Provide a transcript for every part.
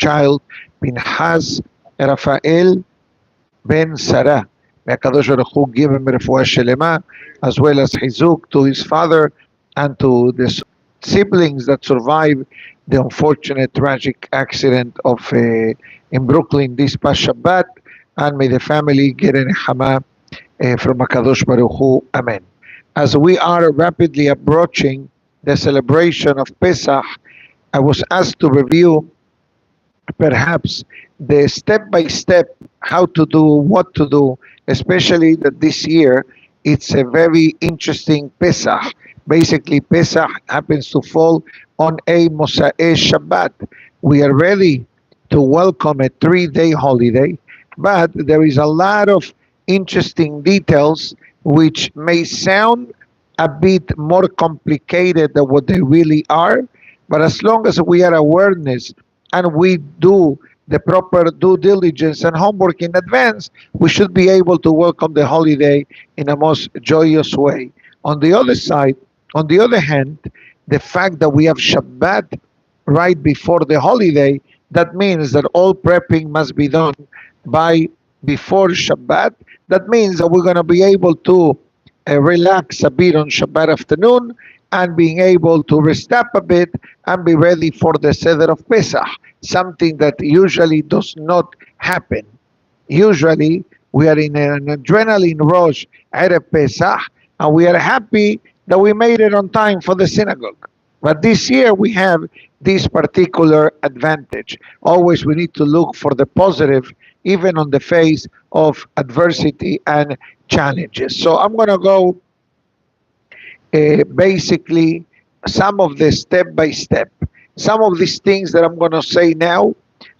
child, Pinchas Rafael ben Sara. May HaKadosh Baruch Hu give him refuah shelema, as well as chizuk to his father and to the siblings that survived the unfortunate tragic accident of in Brooklyn this past Shabbat, and may the family get a nechama from HaKadosh Baruch Hu. Amen. As we are rapidly approaching the celebration of Pesach, I was asked to review perhaps the step-by-step how to do, what to do, especially that this year it's a very interesting Pesach. Basically, Pesach happens to fall on a Mosa'eh Shabbat. We are ready to welcome a 3-day holiday, but there is a lot of interesting details which may sound a bit more complicated than what they really are, but as long as we are awareness and we do the proper due diligence and homework in advance, we should be able to welcome the holiday in a most joyous way. On the other hand, the fact that we have Shabbat right before the holiday, that means that all prepping must be done by before Shabbat. That means that we're going to be able to relax a bit on Shabbat afternoon and being able to rest up a bit and be ready for the Seder of Pesach, something that usually does not happen. Usually, we are in an adrenaline rush Ereb Pesach, and we are happy that we made it on time for the synagogue. But this year, we have this particular advantage. Always we need to look for the positive, even on the face of adversity and challenges. So I'm going to go basically some of the step-by-step. Some of these things that I'm going to say now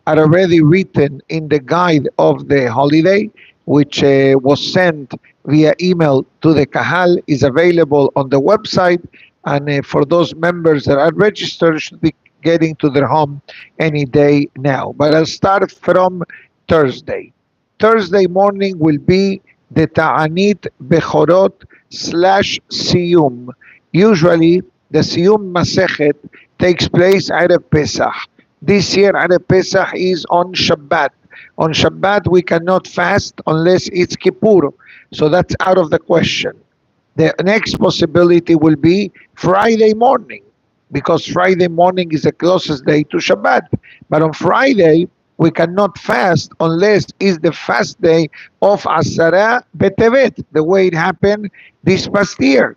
are already written in the guide of the holiday, which was sent via email to the Kahal, is available on the website, and for those members that are registered should be getting to their home any day now. But I'll start from Thursday. Thursday morning will be the Ta'anit Bechorot / Siyum. Usually, the Siyum Masechet takes place Ereb Pesach. This year, Ereb Pesach is on Shabbat. On Shabbat, we cannot fast unless it's Kippur. So that's out of the question. The next possibility will be Friday morning, because Friday morning is the closest day to Shabbat. But on Friday, we cannot fast unless it's the fast day of Asara B'Tevet, the way it happened this past year.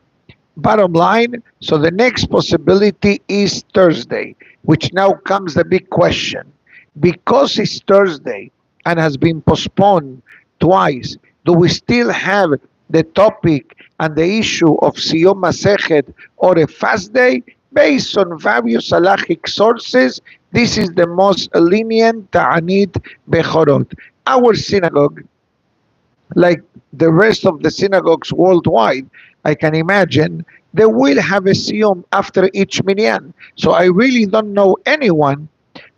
Bottom line, so the next possibility is Thursday, which now comes the big question. Because it's Thursday and has been postponed twice, do we still have the topic and the issue of Siyum Masechet or a fast day? Based on various halachic sources, this is the most lenient Ta'anit Bechorot. Our synagogue, like the rest of the synagogues worldwide, I can imagine, they will have a Siyum after each minyan. So I really don't know anyone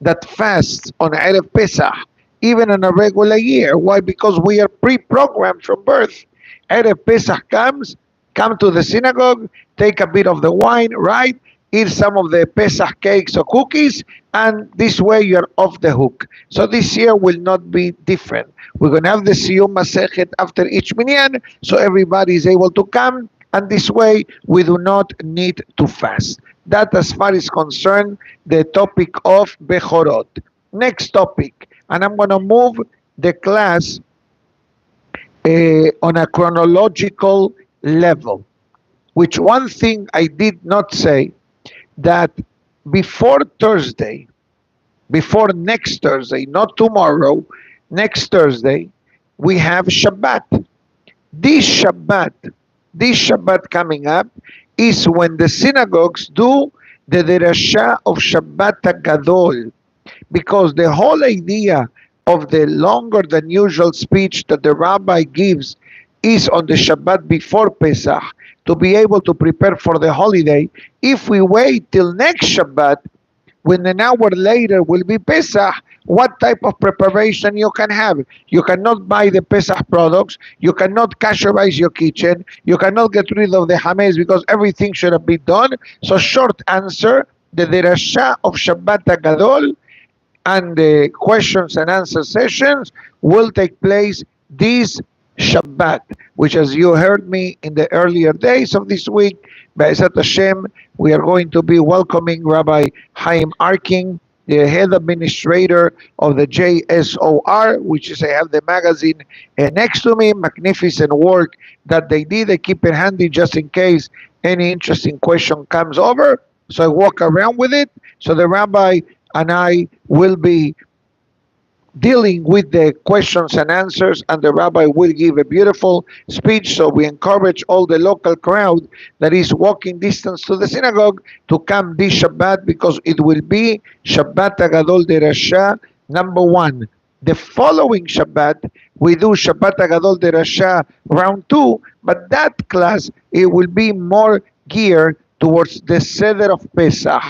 that fasts on Ereb Pesach, even in a regular year. Why? Because we are pre-programmed from birth. Ereb Pesach comes, come to the synagogue, take a bit of the wine, right? Eat some of the Pesach cakes or cookies, and this way you're off the hook. So this year will not be different. We're going to have the Siyum Masechet after each minyan, so everybody is able to come, and this way we do not need to fast. That, as far as concerned, the topic of Bechorot. Next topic, and I'm going to move the class on a chronological level, which one thing I did not say, that before Thursday, before next Thursday, not tomorrow, next Thursday, we have Shabbat. This Shabbat coming up is when the synagogues do the derasha of Shabbat HaGadol, because the whole idea of the longer than usual speech that the rabbi gives is on the Shabbat before Pesach, to be able to prepare for the holiday. If we wait till next Shabbat, when an hour later will be Pesach, what type of preparation you can have? You cannot buy the Pesach products, you cannot kasherize your kitchen, you cannot get rid of the hametz because everything should have been done. So short answer, the derasha of Shabbat HaGadol and the questions and answer sessions will take place this Shabbat, which, as you heard me in the earlier days of this week, Be'ezat Hashem, we are going to be welcoming Rabbi Chaim Arking, the head administrator of the JSOR, which is, I have the magazine next to me, magnificent work that they did. I keep it handy just in case any interesting question comes over. So I walk around with it. So the rabbi and I will be dealing with the questions and answers, and the rabbi will give a beautiful speech. So we encourage all the local crowd that is walking distance to the synagogue to come this Shabbat, because it will be Shabbat Agadol de Rasha number 1. The following Shabbat, we do Shabbat Agadol de Rasha round 2, but that class, it will be more geared towards the Seder of Pesach.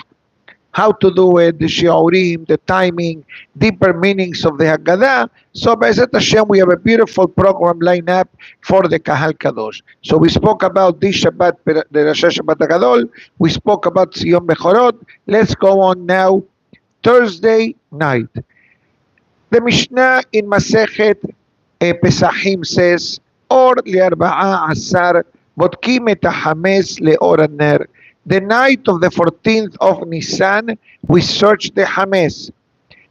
How to do it, the shiurim, the timing, deeper meanings of the Haggadah. So, Be'ezat Hashem, we have a beautiful program lined up for the Kahal Kadosh. So, we spoke about this Shabbat, the Rosh Shabbat Hagadol. We spoke about Sion Bechorot. Let's go on now. Thursday night. The Mishnah in Masechet Pesachim says, Or le'arba'a asar, bodkim et hames le'or haner. The night of the 14th of Nisan, we search the Hames.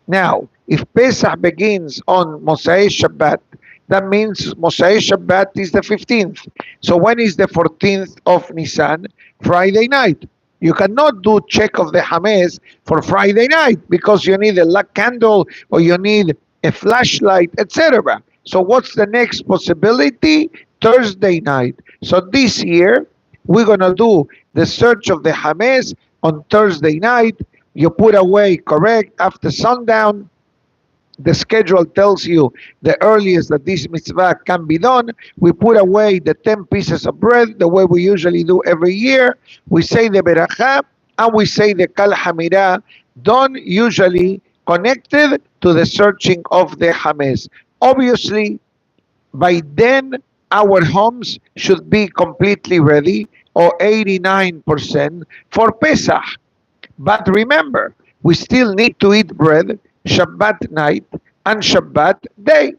Now, if Pesach begins on Mosai Shabbat, that means Mosai Shabbat is the 15th. So when is the 14th of Nisan? Friday night. You cannot do check of the Hames for Friday night because you need a luck candle or you need a flashlight, etc. So what's the next possibility? Thursday night. So this year, we're going to do the search of the Hames on Thursday night. You put away, correct, after sundown. The schedule tells you the earliest that this mitzvah can be done. We put away the 10 pieces of bread the way we usually do every year. We say the beracha and we say the kal hamira, done usually connected to the searching of the Hames. Obviously, by then, our homes should be completely ready, or 89% for Pesach. But remember, we still need to eat bread Shabbat night and Shabbat day.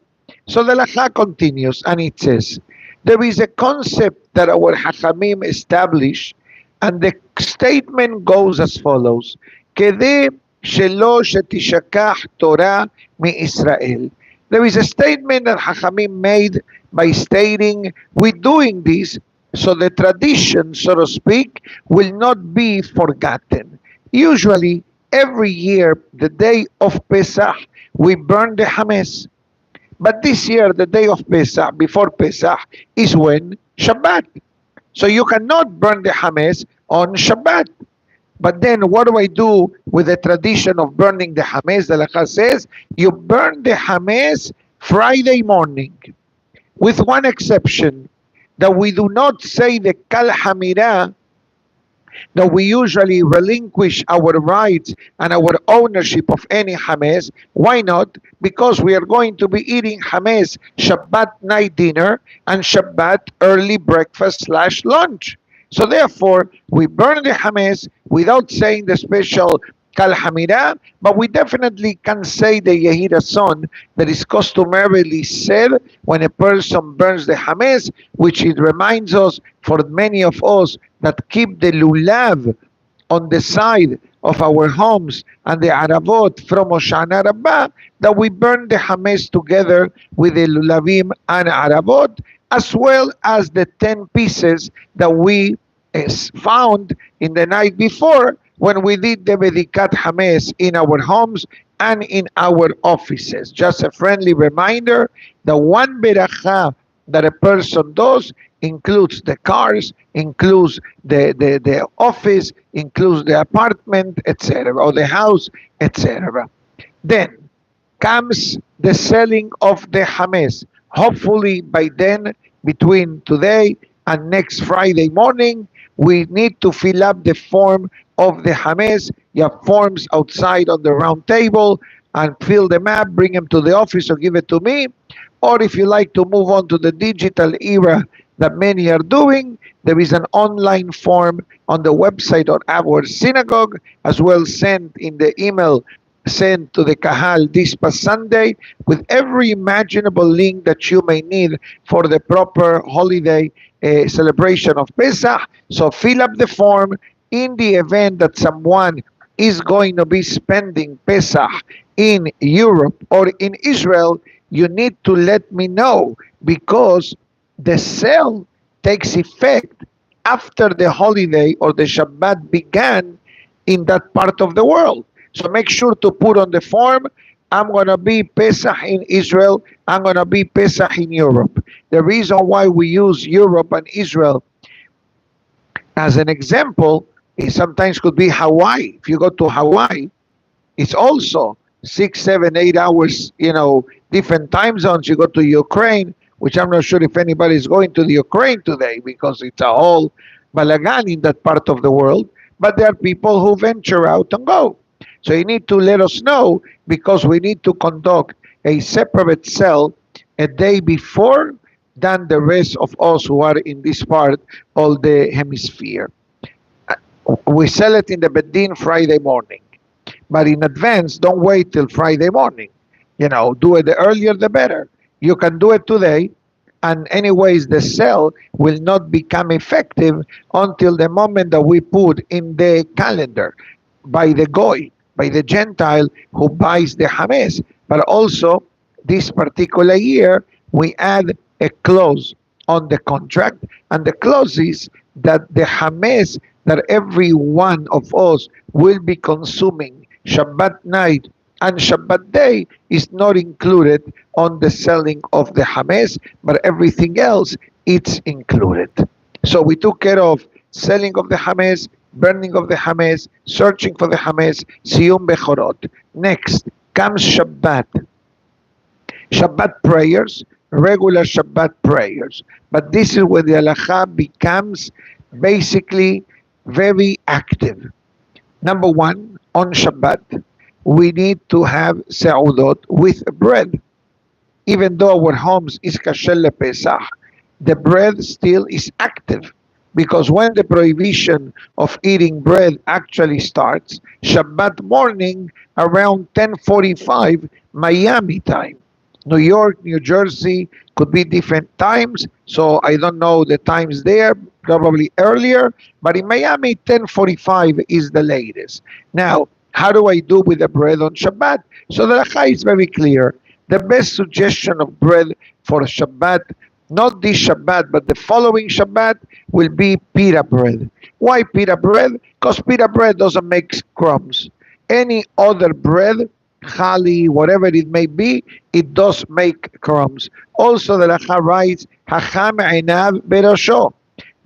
So the Lacha continues, and it says, there is a concept that our Hachamim established, and the statement goes as follows, Kede shelo shetishakach Torah mi Israel. There is a statement that Hachamim made by stating, we're doing this so the tradition, so to speak, will not be forgotten. Usually, every year, the day of Pesach, we burn the Hames. But this year, the day of Pesach, before Pesach, is when? Shabbat. So you cannot burn the Hames on Shabbat. But then what do I do with the tradition of burning the Hames? The Lacha says, you burn the Hames Friday morning, with one exception, that we do not say the Kal Hamira, that we usually relinquish our rights and our ownership of any Hames. Why not? Because we are going to be eating Hames Shabbat night dinner and Shabbat early breakfast / lunch. So therefore, we burn the Hames without saying the special Kal Hamira, but we definitely can say the Yehida son that is customarily said when a person burns the Hames, which it reminds us, for many of us that keep the lulav on the side of our homes and the aravot from Hoshana Rabbah, that we burn the Hames together with the lulavim and aravot, as well as the 10 pieces that we found in the night before, when we did the Bedikat Hames in our homes and in our offices. Just a friendly reminder, the one beracha that a person does includes the cars, includes the office, includes the apartment, etc., or the house, etc. Then comes the selling of the Hames. Hopefully by then, between today and next Friday morning, we need to fill up the form of the Hames. You have forms outside on the round table, and fill them up, bring them to the office or give it to me. Or if you like to move on to the digital era that many are doing, there is an online form on the website of our synagogue, as well sent in the email send to the Kahal this past Sunday with every imaginable link that you may need for the proper holiday celebration of Pesach. So fill up the form. In the event that someone is going to be spending Pesach in Europe or in Israel, you need to let me know, because the sale takes effect after the holiday or the Shabbat began in that part of the world. So make sure to put on the form, I'm going to be Pesach in Israel, I'm going to be Pesach in Europe. The reason why we use Europe and Israel as an example, it sometimes could be Hawaii. If you go to Hawaii, it's also 6, 7, 8 hours, different time zones. You go to Ukraine, which I'm not sure if anybody is going to the Ukraine today because it's a whole balagan in that part of the world. But there are people who venture out and go. So you need to let us know, because we need to conduct a separate cell a day before than the rest of us who are in this part of the hemisphere. We sell it in the Bedin Friday morning, but in advance, don't wait till Friday morning. Do it the earlier the better. You can do it today, and anyways, the sale will not become effective until the moment that we put in the calendar by the Goy, by the Gentile who buys the Hametz. But also, this particular year, we add a clause on the contract, and the clause is that the Hametz that every one of us will be consuming Shabbat night and Shabbat day is not included on the selling of the Hametz, but everything else, it's included. So we took care of selling of the Hametz, burning of the Hametz, searching for the Hametz, Siyum Bechorot. Next comes Shabbat. Shabbat prayers, regular Shabbat prayers. But this is where the halacha becomes basically very active. Number one, on Shabbat, we need to have se'udot with bread. Even though our homes is kasher lePesach, the bread still is active, because when the prohibition of eating bread actually starts, Shabbat morning around 10:45 Miami time. New York, New Jersey could be different times, so I don't know the times there, probably earlier, but in Miami 10:45 is the latest. Now, how do I do with the bread on Shabbat? So the halacha is very clear. The best suggestion of bread for Shabbat, not this Shabbat, but the following Shabbat, will be pita bread. Why pita bread? Because pita bread doesn't make crumbs. Any other bread, chali, whatever it may be, it does make crumbs. Also, the halacha writes, Hacham einav berosho.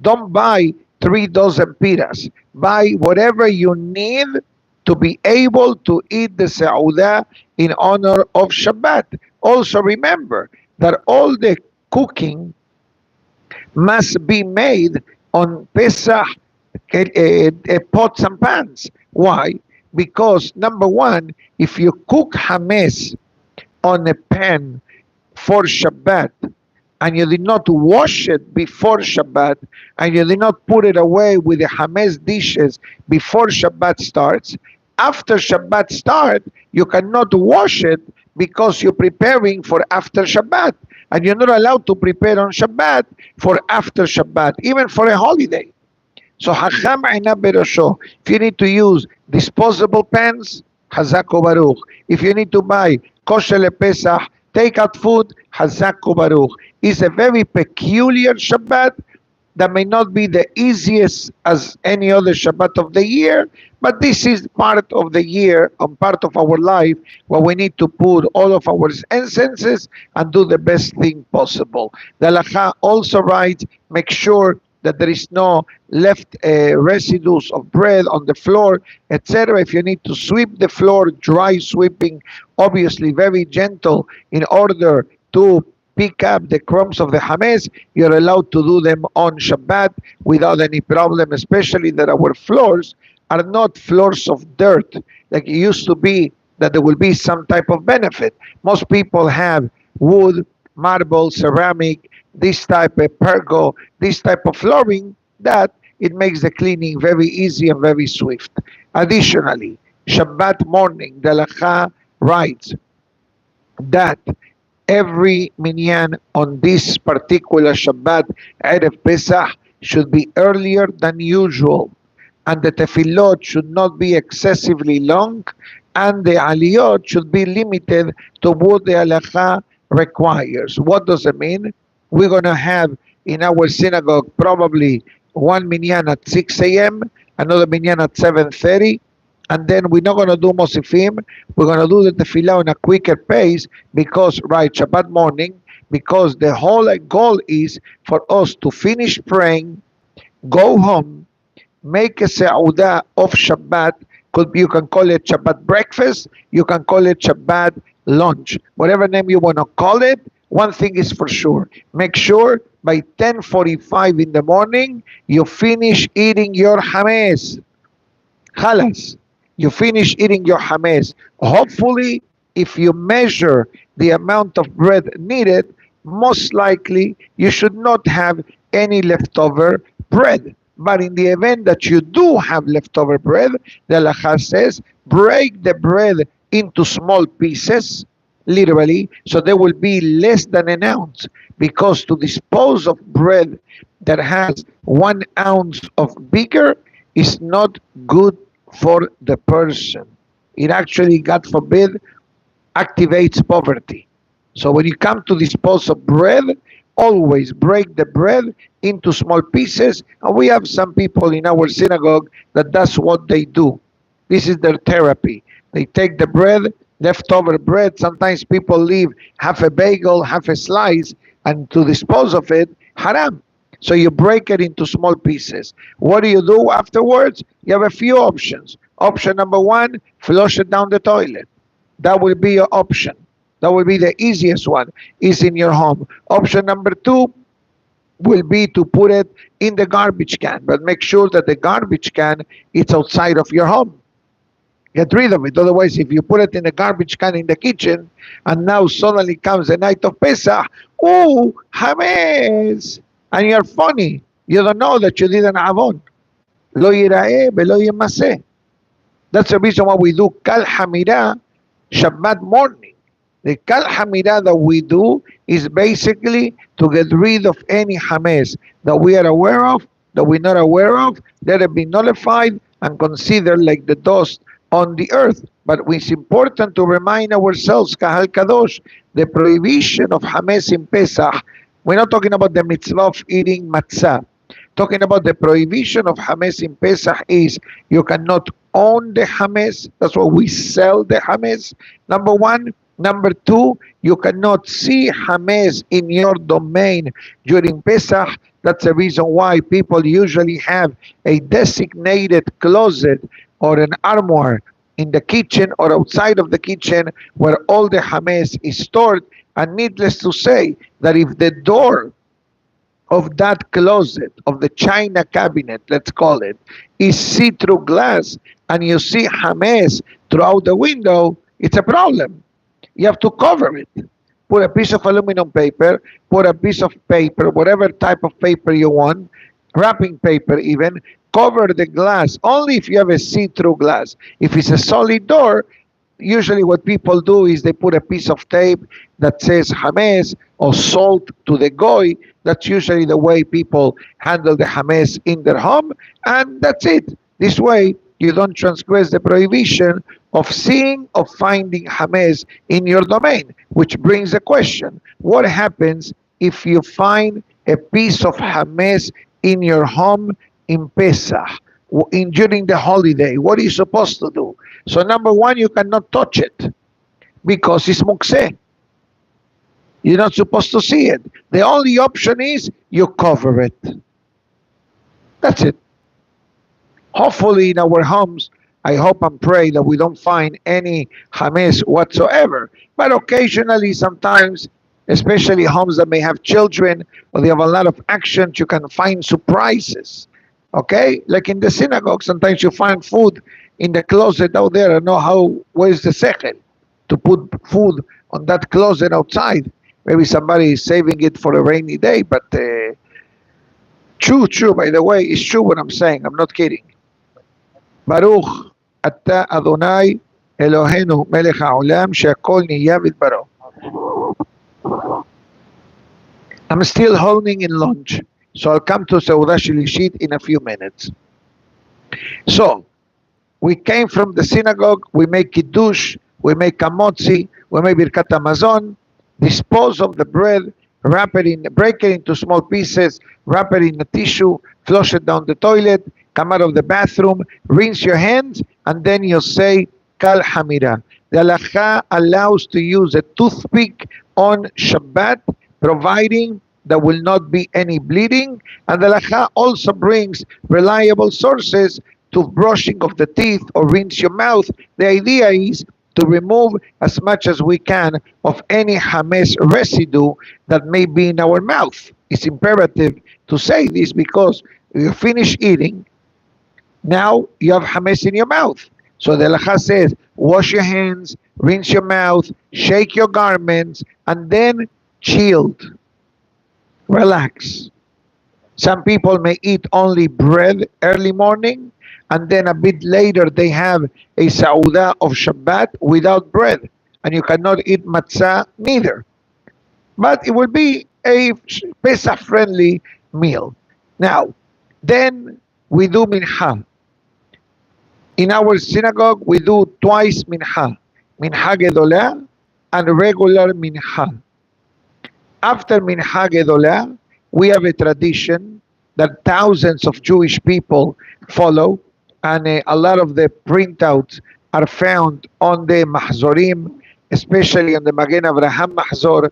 Don't buy 3 dozen pitas. Buy whatever you need to be able to eat the Seudah in honor of Shabbat. Also remember that all the cooking must be made on Pesach pots and pans. Why? Because number one, if you cook Hametz on a pan for Shabbat, and you did not wash it before Shabbat, and you did not put it away with the Hametz dishes before Shabbat starts, after Shabbat start, you cannot wash it because you're preparing for after Shabbat. And you're not allowed to prepare on Shabbat for after Shabbat, even for a holiday. So, Hacham einav berosho. If you need to use disposable pans, Hazak Baruch. If you need to buy kosher lePesach, take out food, Hazak Baruch. It's a very peculiar Shabbat that may not be the easiest as any other Shabbat of the year, but this is part of the year and part of our life where we need to put all of our incenses and do the best thing possible. The halacha also writes, make sure that there is no left residues of bread on the floor, etc. If you need to sweep the floor, dry sweeping, obviously very gentle, in order to pick up the crumbs of the Hametz, you're allowed to do them on Shabbat without any problem, especially that our floors are not floors of dirt like it used to be, that there will be some type of benefit. Most people have wood, marble, ceramic, this type of pergo, this type of flooring, that it makes the cleaning very easy and very swift. Additionally, Shabbat morning, the halacha writes that every minyan on this particular Shabbat Ereb Pesach should be earlier than usual, and the tefillot should not be excessively long, and the aliyot should be limited to what the halacha requires. What does it mean? We're going to have in our synagogue probably one minyan at 6 a.m., another minyan at 7:30, and then we're not going to do Mosifim. We're going to do the tefillah on a quicker pace because, right, Shabbat morning, because the whole goal is for us to finish praying, go home, make a Seudah of Shabbat. You can call it Shabbat breakfast, you can call it Shabbat lunch, whatever name you want to call it. One thing is for sure, make sure by 10:45 in the morning you finish eating your hametz. Halas, you finish eating your hametz. Hopefully, if you measure the amount of bread needed, most likely you should not have any leftover bread. But in the event that you do have leftover bread, the halacha says, break the bread into small pieces, literally, so there will be less than an ounce, because to dispose of bread that has 1 ounce of bigger is not good for the person. It actually, God forbid, activates poverty. So when you come to dispose of bread, always break the bread into small pieces. And we have some people in our synagogue that's what they do. This is their therapy. They take the bread, leftover bread. Sometimes people leave half a bagel, half a slice, and to dispose of it, haram. So you break it into small pieces. What do you do afterwards? You have a few options. Option number one, flush it down the toilet. That will be your option. That will be the easiest one, is in your home. Option number two will be to put it in the garbage can, but make sure that the garbage can is outside of your home. Get rid of it. Otherwise, if you put it in the garbage can in the kitchen, and now suddenly comes the night of Pesach, ooh, hametz, and you're funny. You don't know that you did an avon. Lo yira'eh velo yimaseh. That's the reason why we do kal hamira Shabbat morning. The kal hamira that we do is basically to get rid of any hametz that we are aware of, that we're not aware of, let it be nullified and considered like the dust on the earth. But it's important to remind ourselves, Kahal Kadosh, the prohibition of hametz in Pesach. We're not talking about the mitzvah of eating matzah. Talking about the prohibition of hametz in Pesach is you cannot own the hametz. That's why we sell the hametz. Number one. Number two, you cannot see hametz in your domain during Pesach. That's the reason why people usually have a designated closet or an armoire in the kitchen or outside of the kitchen where all the hametz is stored. And needless to say that if the door of that closet, of the china cabinet, let's call it, is see-through glass and you see hametz throughout the window, it's a problem. You have to cover it. Put a piece of aluminum paper, put a piece of paper, whatever type of paper you want, wrapping paper even, cover the glass, only if you have a see-through glass. If it's a solid door, usually what people do is they put a piece of tape that says hametz or salt to the goy. That's usually the way people handle the hametz in their home, and that's it. This way, you don't transgress the prohibition of seeing or finding hametz in your domain, which brings the question, what happens if you find a piece of hametz in your home in Pesach, during the holiday? What are you supposed to do? So number one, you cannot touch it because it's mukseh. You're not supposed to see it. The only option is you cover it. That's it. Hopefully in our homes, I hope and pray that we don't find any hametz whatsoever. But occasionally, sometimes, especially homes that may have children or they have a lot of actions, you can find surprises. Okay? Like in the synagogue, sometimes you find food in the closet out there. I don't know where's the sechel to put food on that closet outside. Maybe somebody is saving it for a rainy day, but true, by the way, it's true what I'm saying. I'm not kidding. Baruch, אתה אדוני אלוהינו מלך העולם שהכל נהיה בדברו. I'm still holding in lunch, so I'll come to סעודה שלישית in a few minutes. So, we came from the synagogue, we make kiddush, we make kamotzi, we make birkat hamazon, dispose of the bread, break it into small pieces, wrap it in a tissue, flush it down the toilet, come out of the bathroom, rinse your hands, and then you say kal hamira. The halacha allows to use a toothpick on Shabbat, providing there will not be any bleeding, and the halacha also brings reliable sources to brushing of the teeth or rinse your mouth. The idea is to remove as much as we can of any hametz residue that may be in our mouth. It's imperative to say this because you finish eating, now you have hametz in your mouth. So the halacha says, wash your hands, rinse your mouth, shake your garments, and then chilled. Relax. Some people may eat only bread early morning, and then a bit later they have a Sauda of Shabbat without bread, and you cannot eat matzah neither. But it will be a Pesach-friendly meal. Now, then we do mincha. In our synagogue, we do twice mincha. Mincha gedolah and regular mincha. After mincha gedolah, we have a tradition that thousands of Jewish people follow, and a lot of the printouts are found on the mahzorim, especially on the Magen Avraham mahzor,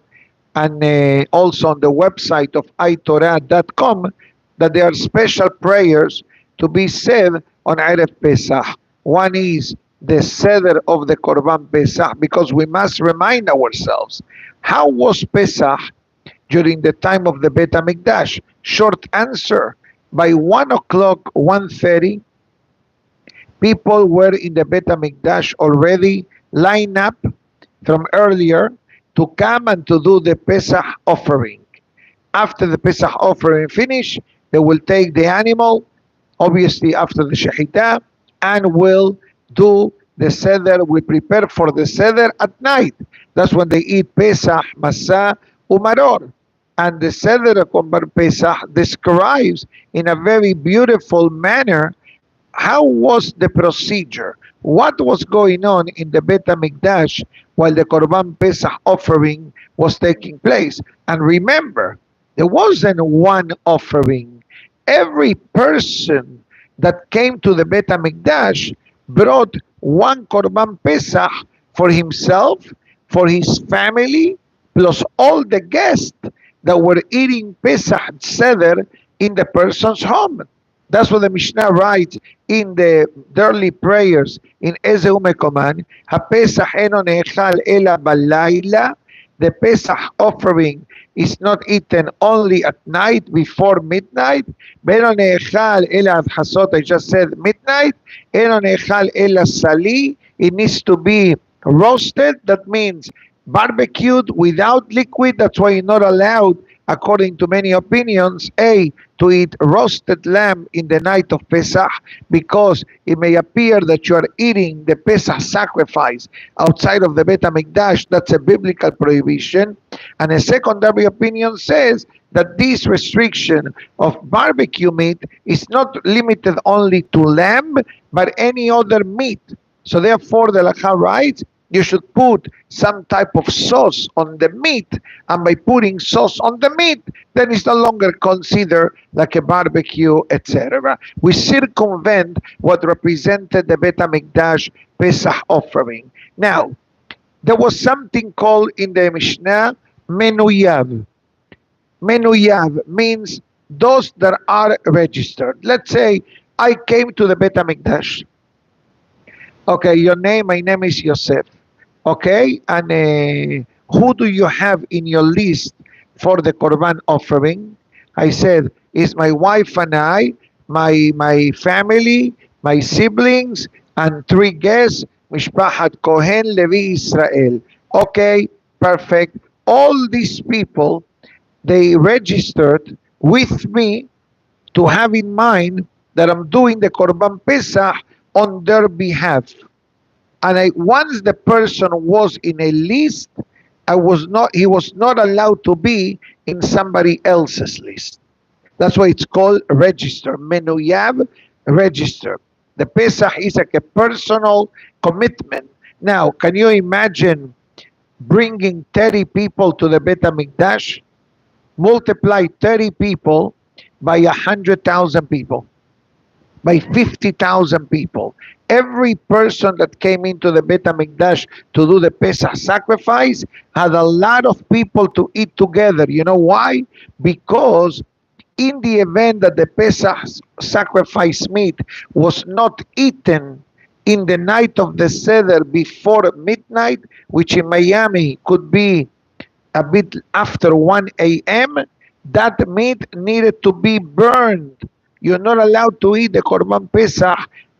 and also on the website of itorah.com, that there are special prayers to be said on Ereb Pesach. One is the Seder of the Korban Pesach, because we must remind ourselves, how was Pesach during the time of the Bet HaMikdash? Short answer, by 1 o'clock, 1:30, people were in the Bet HaMikdash already lined up from earlier to come and to do the Pesach offering. After the Pesach offering finish, they will take the animal, obviously after the Shechitah, and will do the Seder, will prepare for the Seder at night. That's when they eat Pesach, Matzah, Umaror. And the Seder of Korban Pesach describes in a very beautiful manner how was the procedure, what was going on in the Bet HaMikdash while the Korban Pesach offering was taking place. And remember, there wasn't one offering. Every person that came to the Bet HaMikdash brought one Korban Pesach for himself, for his family, plus all the guests that were eating Pesach Seder in the person's home. That's what the Mishnah writes in the early prayers in Ezeu Mekoman. HaPesach eno ne'echal ela balayla. The Pesach offering is not eaten only at night before midnight. Eno ne'echal ela adchasot, I just said midnight. Eno ne'echal ela sali. It needs to be roasted. That means barbecued without liquid. That's why you're not allowed, according to many opinions, to eat roasted lamb in the night of Pesach, because it may appear that you are eating the Pesach sacrifice outside of the Bet HaMikdash. That's a biblical prohibition. And a secondary opinion says that this restriction of barbecue meat is not limited only to lamb, but any other meat. So therefore, the Halacha writes, you should put some type of sauce on the meat, and by putting sauce on the meat, then it's no longer considered like a barbecue, etc. We circumvent what represented the Bet HaMikdash Pesach offering. Now, there was something called in the Mishnah menuyav. Menuyav means those that are registered. Let's say I came to the Bet HaMikdash. Okay, your name, my name is Yosef. Okay, and who do you have in your list for the Korban offering? I said, it's my wife and I, my family, my siblings, and 3 guests, Mishpahat Kohen, Levi, Israel. Okay, perfect. All these people, they registered with me to have in mind that I'm doing the Korban Pesach on their behalf. And once the person was in a list, he was not allowed to be in somebody else's list. That's why it's called register. Menuyav, register. The Pesach is like a personal commitment. Now, can you imagine bringing 30 people to the Bet HaMikdash? Multiply 30 people by 100,000 people, by 50,000 people. Every person that came into the Bet HaMikdash to do the Pesach sacrifice had a lot of people to eat together. You know why? Because in the event that the Pesach sacrifice meat was not eaten in the night of the Seder before midnight, which in Miami could be a bit after 1 a.m., that meat needed to be burned. You're not allowed to eat the Korban Pesach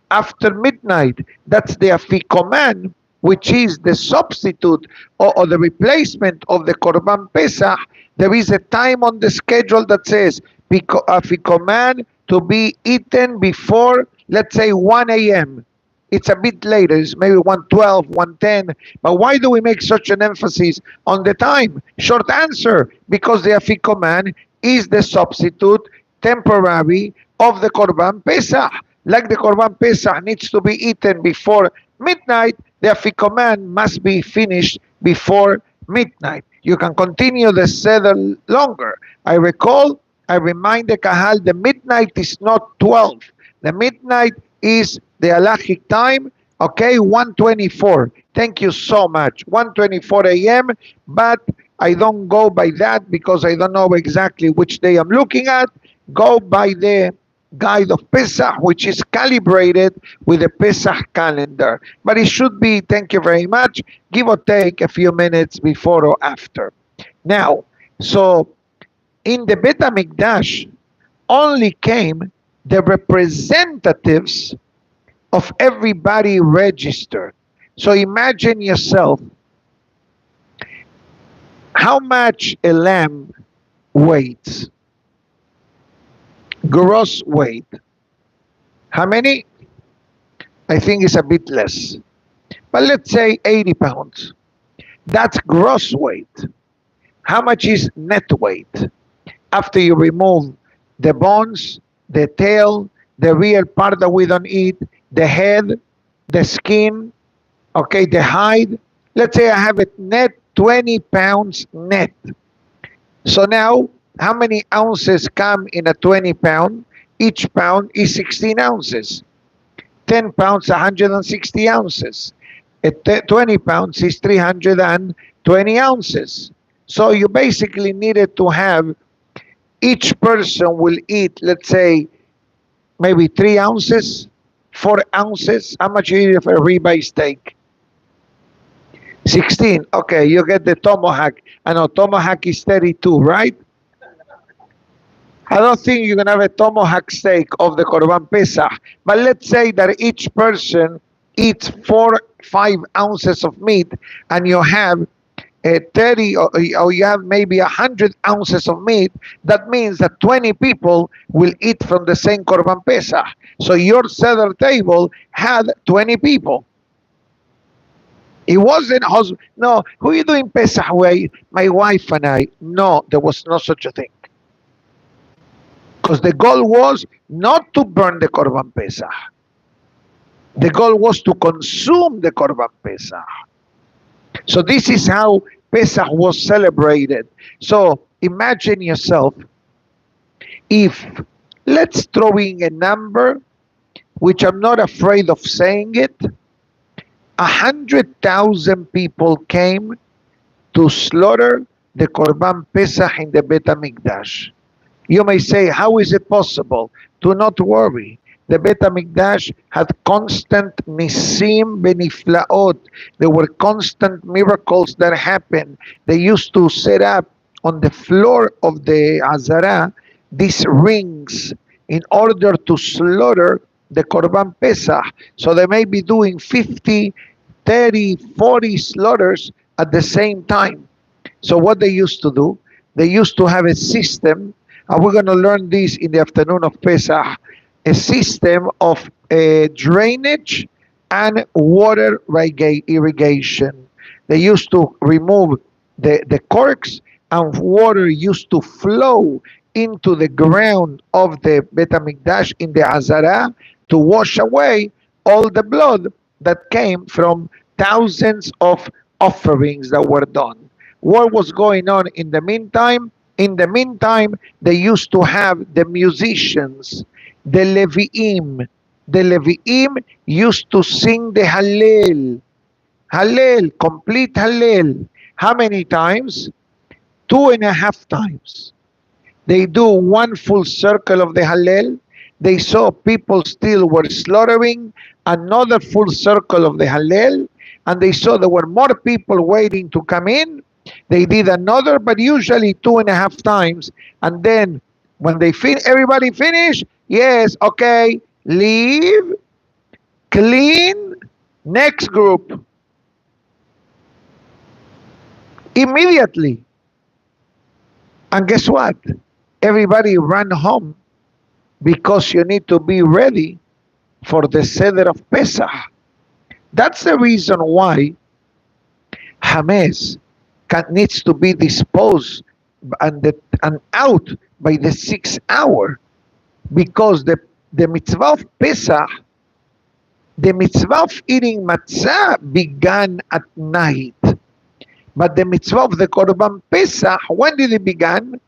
after midnight. That's the Afikoman, which is the substitute or the replacement of the Korban Pesach. There is a time on the schedule that says Afikoman to be eaten before, let's say, 1 a.m. It's a bit later, it's maybe 1:12, 1:10. But why do we make such an emphasis on the time? Short answer, because the Afikoman is the substitute, temporary, of the Korban Pesach. Like the Korban Pesach needs to be eaten before midnight, the Afikoman must be finished before midnight. You can continue the Seder longer. I remind the Kahal, the midnight is not 12. The midnight is the halachic time, okay, 1:24. Thank you so much. 1:24 a.m., but I don't go by that because I don't know exactly which day I'm looking at. Go by the guide of Pesach, which is calibrated with the Pesach calendar. But it should be, thank you very much, give or take a few minutes before or after. Now, so in the Bet HaMikdash only came the representatives of everybody registered. So imagine yourself how much a lamb weighs. Gross weight. How many? I think it's a bit less. But let's say 80 pounds. That's gross weight. How much is net weight? After you remove the bones, the tail, the rear part that we don't eat, the head, the skin, okay, the hide. Let's say I have a net 20 pounds net. So now, how many ounces come in a 20 pound? Each pound is 16 ounces. 10 pounds, 160 ounces. 20 pounds is 320 ounces. So you basically needed to have, each person will eat, let's say, maybe 3 ounces, 4 ounces. How much you eat for a ribeye steak? 16. Okay, you get the tomahawk. I know tomahawk is 32, right? I don't think you're going to have a tomahawk steak of the Korban Pesach. But let's say that each person eats 5 ounces of meat, and you have 30 or you have maybe 100 ounces of meat. That means that 20 people will eat from the same Korban Pesach. So your Seder table had 20 people. It wasn't husband. No, who are you doing Pesach with? My wife and I. No, there was no such a thing. Because the goal was not to burn the Korban Pesach. The goal was to consume the Korban Pesach. So this is how Pesach was celebrated. So imagine yourself, if, let's throw in a number, which I'm not afraid of saying it, 100,000 people came to slaughter the Korban Pesach in the Bet HaMikdash. You may say, how is it possible? Do not worry. The Bet HaMikdash had constant nisim beniflaot. There were constant miracles that happened. They used to set up on the floor of the Azara these rings in order to slaughter the Korban Pesach. So they may be doing 50, 30, 40 slaughters at the same time. So what they used to do, they used to have a system, and we're going to learn this in the afternoon of Pesach, a system of drainage and water irrigation. They used to remove the corks, and water used to flow into the ground of the Bet HaMikdash in the Azara to wash away all the blood that came from thousands of offerings that were done. What was going on in the meantime? In the meantime, they used to have the musicians, the Levi'im. The Levi'im used to sing the Hallel. Hallel, complete Hallel. How many times? 2.5 times. They do one full circle of the Hallel. They saw people still were slaughtering, another full circle of the Hallel, and they saw there were more people waiting to come in. They did another, but usually 2.5 times. And then when everybody finished, yes, okay, leave, clean, next group. Immediately. And guess what? Everybody ran home because you need to be ready for the Seder of Pesach. That's the reason why Hametz needs to be disposed and out by the 6th hour, because the mitzvah of Pesach, the mitzvah of eating matzah began at night. But the mitzvah of the Korban Pesach, when did it begin?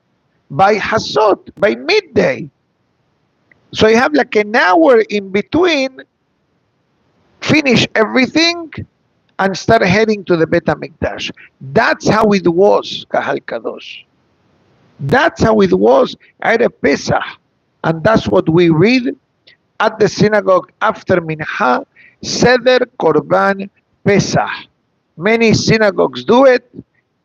By Hasot, by midday. So you have like an hour in between, finish everything, and start heading to the Bet HaMikdash. That's how it was, Kahal Kadosh. That's how it was at a Pesach. And that's what we read at the synagogue after Mincha, Seder Korban Pesach. Many synagogues do it.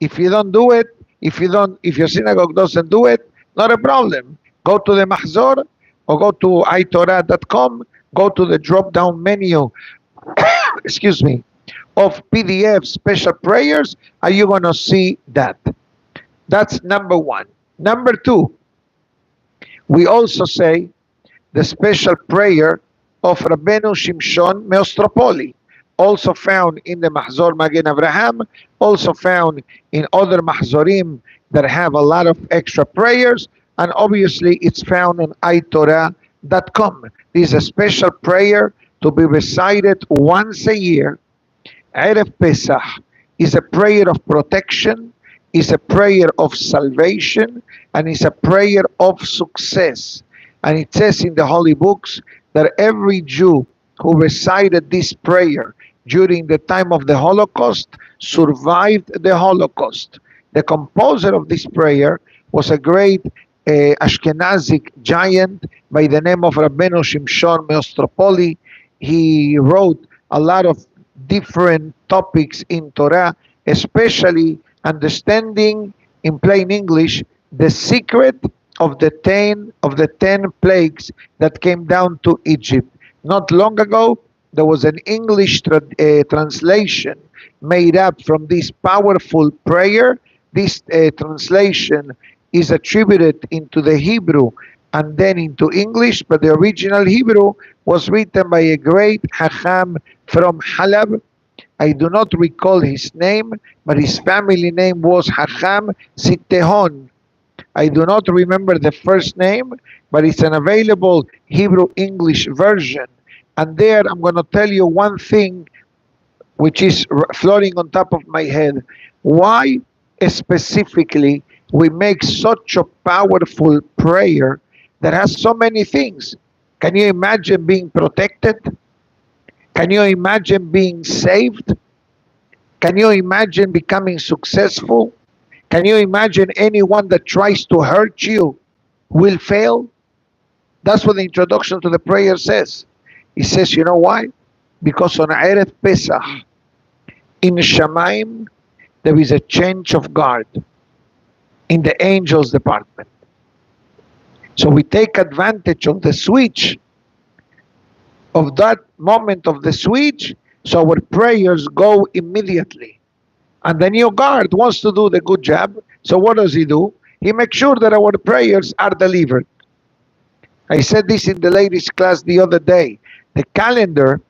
If you don't do it, if your synagogue doesn't do it, not a problem. Go to the Mahzor or go to itorah.com, go to the drop-down menu, excuse me, of PDF special prayers, and you're going to see that. That's number one. Number two, we also say the special prayer of Rabbeinu Shimshon Meostropoli, also found in the Mahzor Magen Avraham, also found in other Mahzorim that have a lot of extra prayers, and obviously it's found on itorah.com. This is a special prayer to be recited once a year. Ereb Pesach is a prayer of protection, is a prayer of salvation, and is a prayer of success. And it says in the holy books that every Jew who recited this prayer during the time of the Holocaust survived the Holocaust. The composer of this prayer was a great Ashkenazic giant by the name of Rabbeinu Shimshon Meostropoli. He wrote a lot of different topics in Torah, especially understanding, in plain English, the secret of the 10 plagues that came down to Egypt. Not long ago, there was an English translation made up from this powerful prayer. This translation is attributed into the Hebrew and then into English, but the original Hebrew was written by a great Hacham from Halab. I do not recall his name, but his family name was Hacham Sittehon. I do not remember the first name, but it's an available Hebrew-English version. And there I'm going to tell you one thing which is floating on top of my head. Why specifically we make such a powerful prayer that has so many things? Can you imagine being protected? Can you imagine being saved? Can you imagine becoming successful? Can you imagine anyone that tries to hurt you will fail? That's what the introduction to the prayer says. It says, you know why? Because on Ereb Pesach, in Shamaim, there is a change of guard in the angels department. So we take advantage of the switch, of that moment of the switch, so our prayers go immediately. And the new guard wants to do the good job. So what does he do? He makes sure that our prayers are delivered. I said this in the ladies' class the other day. The calendar,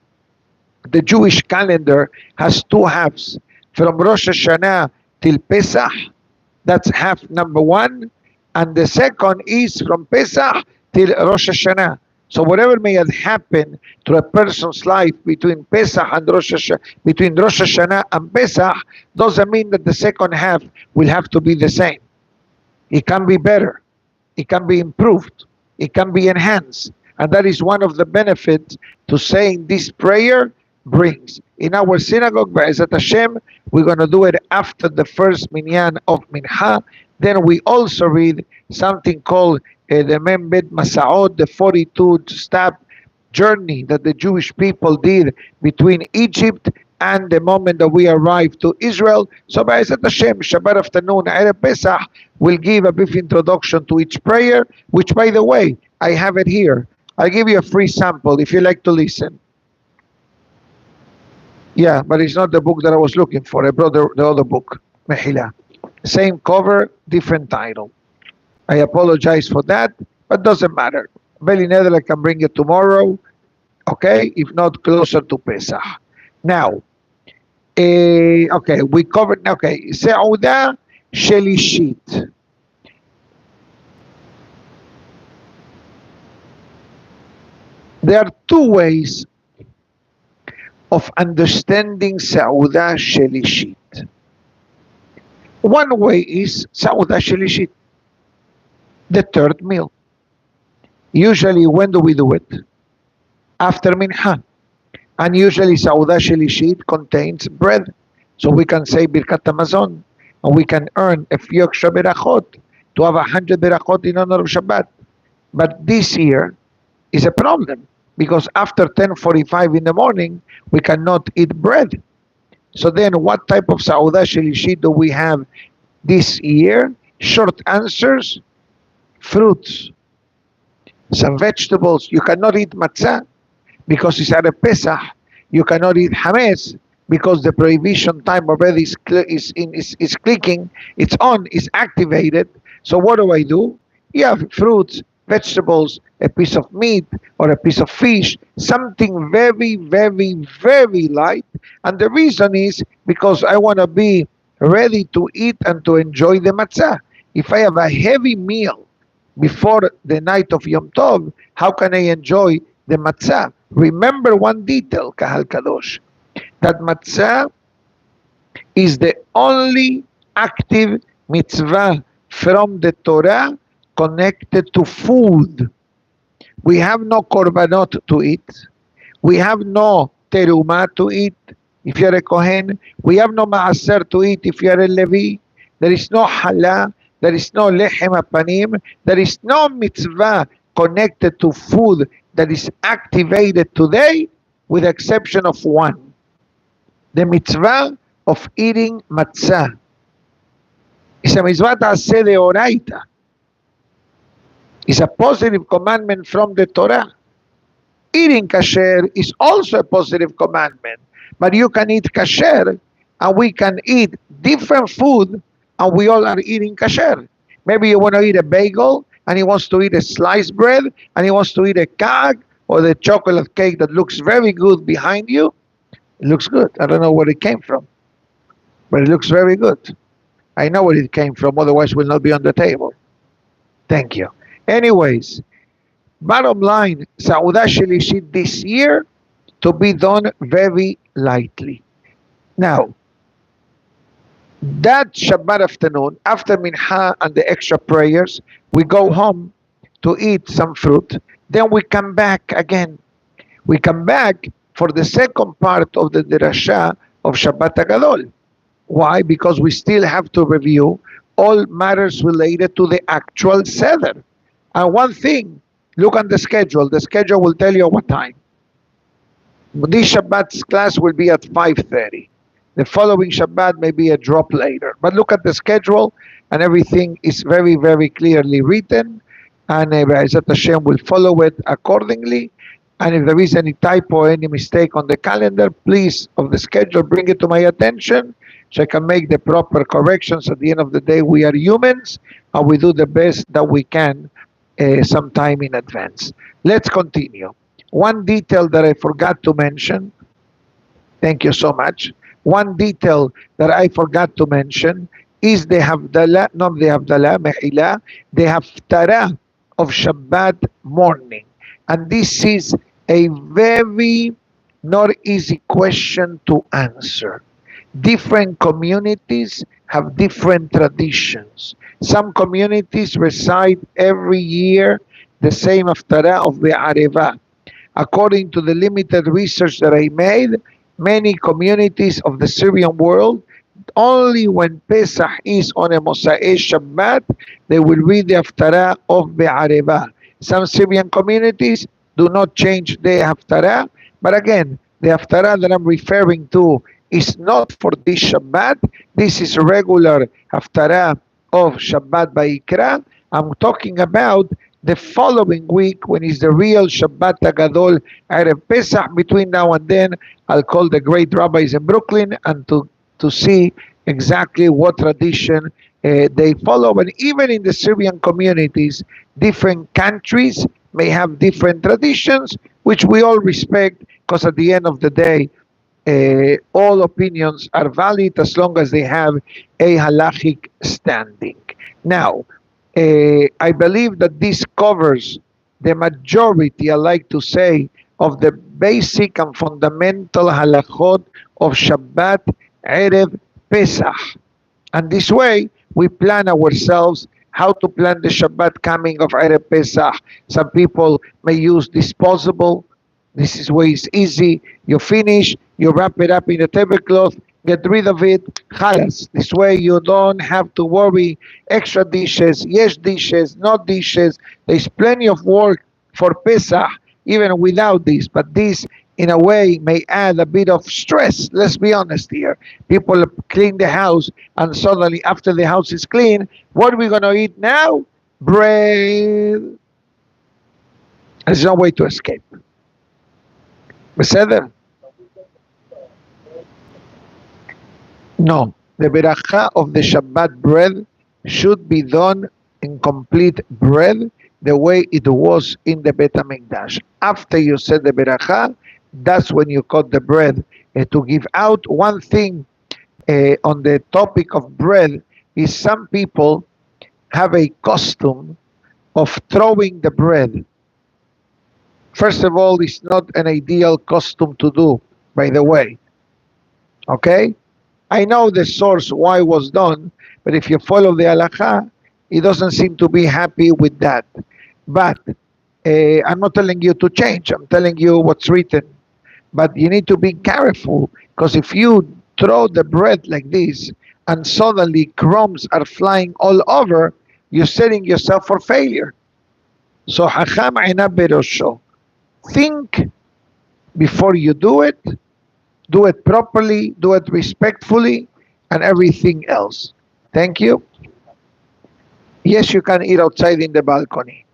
the Jewish calendar, has two halves. From Rosh Hashanah till Pesach, that's half number one. And the second is from Pesach till Rosh Hashanah. So whatever may have happened to a person's life between Pesach and Rosh Hashanah, between Rosh Hashanah and Pesach, doesn't mean that the second half will have to be the same. It can be better. It can be improved. It can be enhanced. And that is one of the benefits to saying this prayer brings. In our synagogue, Be'ezat Hashem, we're going to do it after the first minyan of Mincha. Then we also read something called the Mendel Masaot, the 42-step journey that the Jewish people did between Egypt and the moment that we arrived to Israel. So Be'ezat Hashem, Shabbat afternoon, Ereb Pesach, will give a brief introduction to each prayer, which, by the way, I have it here. I'll give you a free sample if you like to listen. Yeah, but it's not the book that I was looking for. I brought the other book, Mehila. Same cover, different title. I apologize for that, but doesn't matter. Beli Netherlands can bring it tomorrow, okay? If not, closer to Pesach. Now, okay, we covered, okay, Seudah Shelishit. There are two ways of understanding Seudah Shelishit. One way is Seudah Shelishit, the third meal. Usually, when do we do it? After Mincha. And usually Seudah Shelishit contains bread. So we can say Birkat Hamazon, and we can earn a few extra berachot to have 100 berachot in honor of Shabbat. But this year is a problem, because after 10:45 in the morning, we cannot eat bread. So then what type of Seudah Shelishit do we have this year? Short answers: fruits, some vegetables. You cannot eat matzah because it's Ereb Pesach. You cannot eat hametz because the prohibition time already is clicking. It's on, it's activated. So what do? You have fruits, vegetables, a piece of meat or a piece of fish, something very, very, very light. And the reason is because I want to be ready to eat and to enjoy the matzah. If I have a heavy meal before the night of Yom Tov, how can I enjoy the matzah? Remember one detail, Kahal Kadosh, that matzah is the only active mitzvah from the Torah connected to food. We have no korbanot to eat. We have no terumah to eat if you're a Kohen. We have no maaser to eat if you're a Levi. There is no halah. There is no lechem apanim. There is no mitzvah connected to food that is activated today, with the exception of one. The mitzvah of eating matzah. It's a mitzvah ta'aseh deoraita. It's a positive commandment from the Torah. Eating kasher is also a positive commandment. But you can eat kasher, and we can eat different food, and we all are eating kasher. Maybe you want to eat a bagel, and he wants to eat a sliced bread, and he wants to eat a kag, or the chocolate cake that looks very good behind you. It looks good. I don't know where it came from, but it looks very good. I know where it came from, otherwise it will not be on the table. Thank you. Anyways, bottom line, Seudah Shelishit this year to be done very lightly. Now, that Shabbat afternoon, after Mincha and the extra prayers, we go home to eat some fruit. Then we come back again. We come back for the second part of the Derasha of Shabbat HaGadol. Why? Because we still have to review all matters related to the actual Seder. And one thing, look on the schedule. The schedule will tell you what time. This Shabbat's class will be at 5:30. The following Shabbat may be a drop later. But look at the schedule, and everything is very, very clearly written. And Be'ezat Hashem will follow it accordingly. And if there is any typo or any mistake on the calendar, please, of the schedule, bring it to my attention so I can make the proper corrections. At the end of the day, we are humans, and we do the best that we can sometime in advance. Let's continue. One detail that I forgot to mention, thank you so much. One detail that I forgot to mention is the Havdalah, not the Havdalah, Mehila, the Haftara of Shabbat morning. And this is a very not easy question to answer. Different communities have different traditions. Some communities recite every year the same Haftara of the Areva. According to the limited research that I made, many communities of the Syrian world, only when Pesach is on a Mosai Shabbat, they will read the Haftarah of Be'areva. Some Syrian communities do not change the Haftarah, but again, the Haftarah that I'm referring to is not for this Shabbat. This is regular Haftarah of Shabbat Ba'ikra. I'm talking about the following week when is the real Shabbat Gadol Ereb Pesach. Between now and then, I'll call the great rabbis in Brooklyn and to see exactly what tradition they follow. And even in the Syrian communities, different countries may have different traditions, which we all respect because at the end of the day, all opinions are valid as long as they have a halachic standing. Now, I believe that this covers the majority, I like to say, of the basic and fundamental halachot of Shabbat Ereb Pesach. And this way, we plan ourselves how to plan the Shabbat coming of Ereb Pesach. Some people may use disposable. This is where it's easy. You finish, you wrap it up in a tablecloth, get rid of it, halas. This way you don't have to worry, extra dishes, yes dishes, not dishes. There's plenty of work for Pesach, even without this. But this, in a way, may add a bit of stress. Let's be honest here. People clean the house, and suddenly after the house is clean, what are we going to eat now? Bread. There's no way to escape. בסדר? No, the beracha of the Shabbat bread should be done in complete bread the way it was in the Bet HaMikdash. After you said the beracha, that's when you cut the bread to give out. One thing on the topic of bread is some people have a custom of throwing the bread. First of all, it's not an ideal custom to do, by the way. Okay? I know the source why it was done, but if you follow the halakha, he doesn't seem to be happy with that. But I'm not telling you to change. I'm telling you what's written. But you need to be careful, because if you throw the bread like this and suddenly crumbs are flying all over, you're setting yourself for failure. So Hacham Eina Berosho. Think before you do it properly, do it respectfully, and everything else. Thank you. Yes, you can eat outside in the balcony.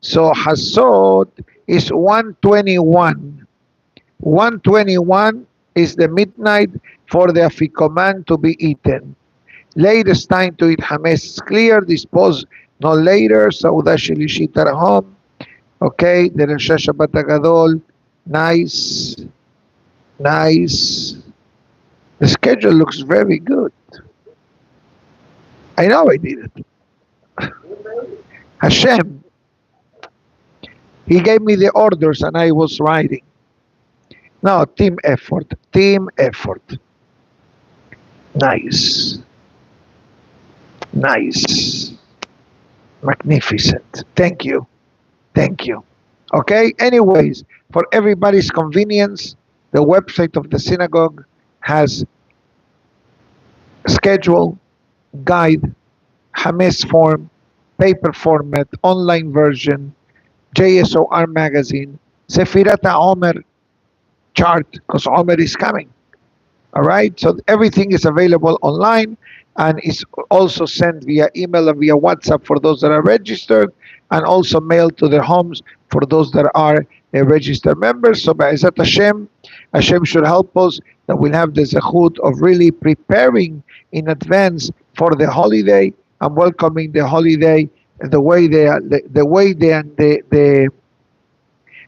So Hasod is 121. 121 is the midnight for the afikoman to be eaten. Latest time to eat hametz is clear, dispose no later, Sauda Shelishit at home. Okay, the Rosh Shabbat Gadol, nice, nice. The schedule looks very good. I know I did it. Hashem, he gave me the orders and I was writing. No, team effort, team effort. Nice, nice, magnificent. Thank you. Thank you. Okay, anyways, for everybody's convenience, the website of the synagogue has schedule, guide, hametz form, paper format, online version, JSOR magazine, Sefirat HaOmer chart, because Omer is coming. All right, so everything is available online and is also sent via email and via WhatsApp for those that are registered, and also mailed to their homes for those that are registered members. So Ba'ezat Hashem, Hashem should help us that we'll have the zechut of really preparing in advance for the holiday and welcoming the holiday the way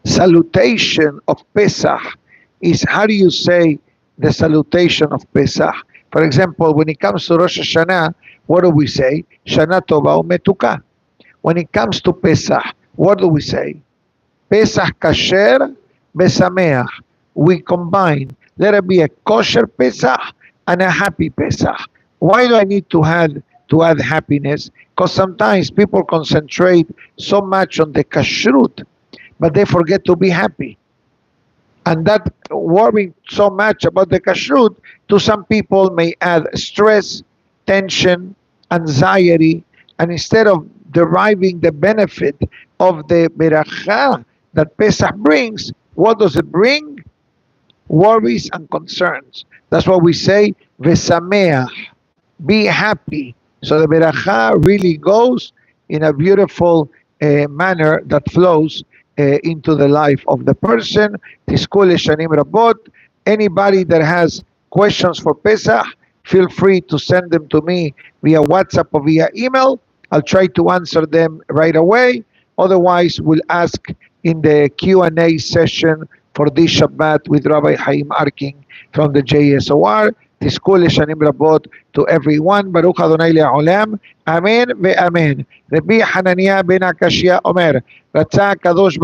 salutation of Pesach is, how do you say the salutation of Pesach? For example, when it comes to Rosh Hashanah, what do we say? Shana Tova Umetuka. When it comes to Pesach, what do we say? Pesach Kasher Besameach. We combine. Let it be a kosher Pesach and a happy Pesach. Why do I need to add happiness? Because sometimes people concentrate so much on the kashrut, but they forget to be happy. And that worrying so much about the kashrut, to some people may add stress, tension, anxiety, and instead of deriving the benefit of the beracha that Pesach brings, what does it bring? Worries and concerns. That's what we say, Vesameach, be happy. So the beracha really goes in a beautiful manner that flows into the life of the person. Tiskul Shanim Rabot. Anybody that has questions for Pesach, feel free to send them to me via WhatsApp or via email. I'll try to answer them right away. Otherwise, we'll ask in the Q&A session for this Shabbat with Rabbi Chaim Arking from the JSOR. Tiskul Shanim Rabot to everyone. Baruch Adonai Le'olam. Amen ve'amen. Rabbi Hananiah ben Akashia Omer. Ratzah Kadosh